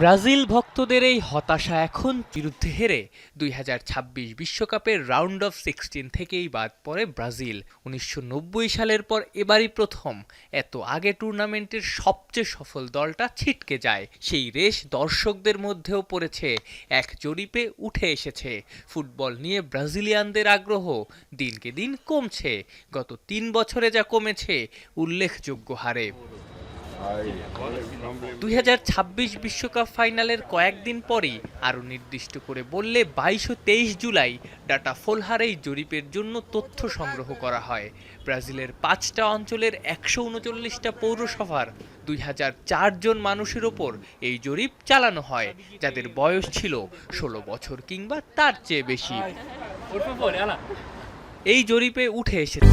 Brazil ভক্তদের এই হতাশা এখন বিরুদ্ধে হেরে ২০২৬ বিশ্বকাপের রাউন্ড অফ 16 থেকেই বাদ পড়ে ব্রাজিল। ১৯৯০ সালের পর এবারই প্রথম এত আগে টুর্নামেন্টের সবচেয়ে সফল দলটা ছিটকে যায়। সেই রেশ দর্শকদের মধ্যেও পড়েছে। এক জরিপে উঠে এসেছে ফুটবল নিয়ে ব্রাজিলিয়ানদের আগ্রহ দিনকে দিন কমছে। গত ৩ বছরে যা কমেছে উল্লেখযোগ্য হারে। ২০২৬ বিশ্বকাপ ফাইনালের কয়েকদিন পরই আরও নির্দিষ্ট করে বললে ২২ ও ২৩ জুলাই ডাটা ফোলহার এই জরিপের জন্য তথ্য সংগ্রহ করা হয়। ব্রাজিলের ৫টা অঞ্চলের ১৩৯টা পৌরসভার ২০০৪ জন মানুষের ওপর এই জরিপ চালানো হয়, যাদের বয়স ছিল ১৬ বছর কিংবা তার চেয়ে বেশি। এই জরিপে উঠে এসেছে